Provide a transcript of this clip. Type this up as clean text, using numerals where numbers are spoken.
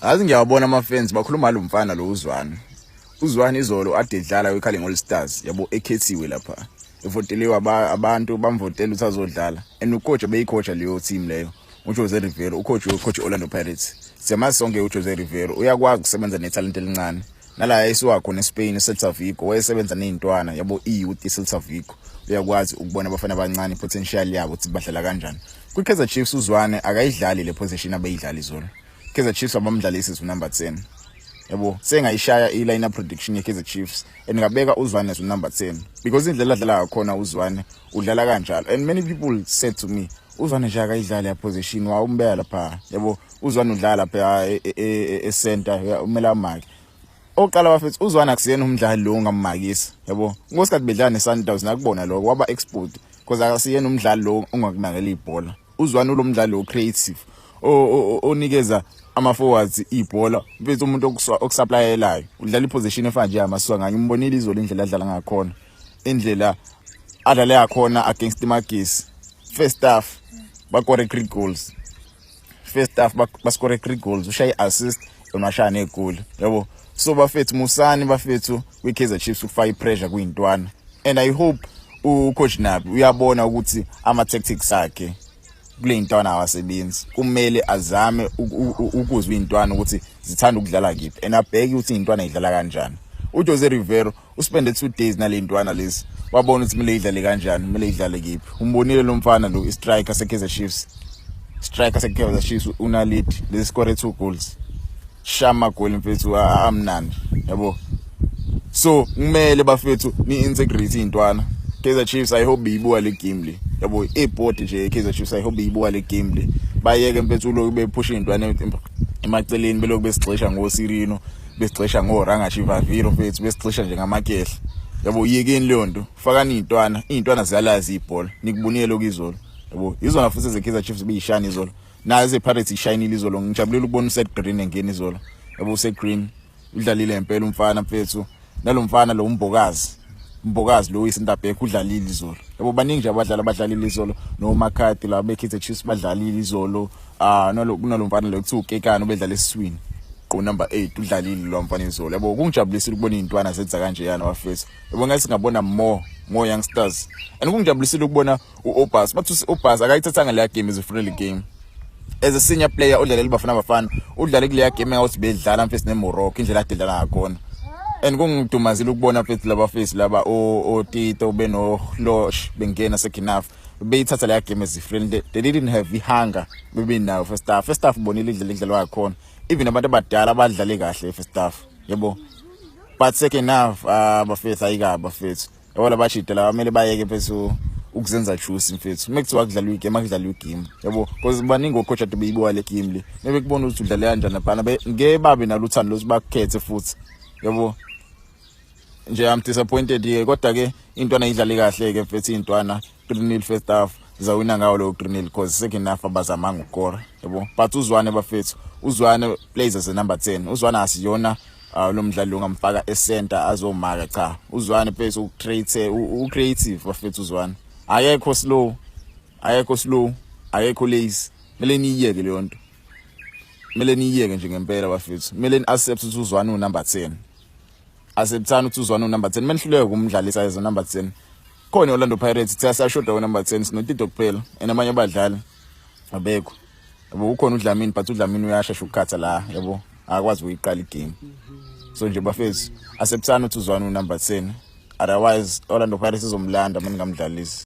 Azi ngiyabona ama-fans bakhuluma lo mfana lo Uzwane izolo ade edlala weCalling All Stars yabo ekhethiwe lapha. Evoteliwe abantu bamvotela ukuthi azodlala. And ucoach beyicoach leyo team leyo. uJose Rivero, ucoach Orlando Pirates. Siyamazi sonke uJose Rivero uyakwazi ukusebenza netalent elincane. Nala esiwa khona eSpain eCelta Vigo wayesebenza nezintwana yabo youth eCelta Vigo. Uyakwazi ukubona abafana abancane potential yabo ukuthi badlala kanjani. KwiKaizer Chiefs Uzwane akayidlali le position abeyidlala izolo. Kaizer Chiefs abamdlalisi is number 10. Yabo sengayishaya i-lineup prediction yeKaizer Chiefs engabeka Uzwane as number 10 because indlela adlala khona Uzwane udlala kanjalo. And many people said to me Uzwane nje akayidlala ya position wa umbeka lapha yabo Uzwane udlala lapha e-center umela amaki oqala bafethu Uzwane akusiyena umdlali lo ongammakisa yabo ngosikhathi bedlala neSundowns nakubona lokho waba export because akasiyena umdlali lo ongakunakela ibhola. Uzwane lo mdlali lo creative onikeza ama-forwards ibhola mfethu umuntu okusupplyelayo udlala iposition efana nje amasuka nganye umbonile izolo indlela adlala ngakhona indlela adlala yakhona against iMagesi. First half bakore 3 goals. First half bascore 3 goals ushaye assist umashaya negoli yabo. So bafethu Musani bafethu kwiKaizer Chiefs ufaka ipressure kuyintwana and I hope ucoach Nabi uyabona ukuthi ama tactics akhe kule intwana awasebenzi kumele azame ukuzwa intwana ukuthi zithanda ukudlala kiphi and abheke ukuthi intwana idlala kanjani. uJose Rivero uspende 2 days nale intwana lezi wabona ukuthi kumele idlale kanjani kumele idlale kiphi. Umbonile lo mfana lo striker seKaizer Chiefs una lead le score 2 goals shama goal mfethu amnandi yabo. So kumele bafethu ni integrity intwana. Kaizer Chiefs I hope iyibuka le game le yabo eboard nje Kaizer Chiefs I hope iyibuka le game le bayeke mfethu lo bepusha intwana emaceleni belokhu besixesha ngoSirino besixesha ngoRanga Chivaviro mfethu besixesha nje ngamakehle yabo. Yekeni leyo nto fakani intwana ziyalazi ibhola nikubonile lokizolo yabo. Izona futhi zeKaizer Chiefs beyishani izolo nazi ePirates ishinile izolo. Ngijabulela ukubona uSet Green engena izolo yabo. uSet Green udlalile impela umfana mfethu nalo mfana lo Mbokazi lo isindabhekho udlalile izolo yabo. Baningi nje abadlalile izolo no Makati la beKaizer Chiefs badlalile izolo. Kunalo mfana lo kuthiwa uKekana ubedlala esiswini qo number 8 udlalile lo mfana izolo yabo. Kungijabulisile ukubona izintwana zenza kanje yana bafethu yabo. Ngathi singabona more youngsters and kungijabulisile ukubona uObas bathi uObas akayithathanga le game as a friendly game as a senior player odlalela bafana udlala kule game awuthi bedlala mfethu neMorocco indlela adlala ngakhona. And kungidumazile ukubona mfethu laba face laba oTito beno Losh bengena second half beyithatha le game as a friendly. They didn't have the hunger bebinayo first half bonile indlela edlalwa ngakhona even abantu abadala badlale kahle first half yabo. But second half bafethu ayika bafethu yabo labashidela bamele bayeke mfethu ukuzenza juice mfethu mekuthiwa kudlalwa igame akudlalwa igame yabo because baningi ocoach ade beyibuka le game le nebe kubona ukuthi udlala kanjani laphana ngeke babe naluthando lokuthi bakhethe futhi yabo. Nje I'm disappointed kodwa ke intwana idlale kahle ke mfethu intwana 3-0 first half zawina ngawo lo 3-0 because second half abazamanga ukora yabo. But Uzwane bafethu Uzwane plays as a number 10. Uzwane asiyona lo mdlali ongamfaka e-center azomaka cha. Uzwane phezulu ucreative bafethu Uzwane ayekho slow ayekho lazy. Mele niyeke leyo nto mele niyeke nje ngempela bafethu mele accept ukuthi Uzwane number 10 acceptana ukuthi Uzwane number 10 menhluleke kumdlalisa as number 10 khona Orlando Pirates siyashoda number 10 sinotito kuphela enamanye abadlali abekho yabo. Ukhona uDlamini but uDlamini uyashesha ukukhatha la yabo akwazi ukuyiqala igame. So nje bafethu acceptana ukuthi Uzwane number 10 otherwise Orlando Pirates izomlanda mina ngamdlalisi.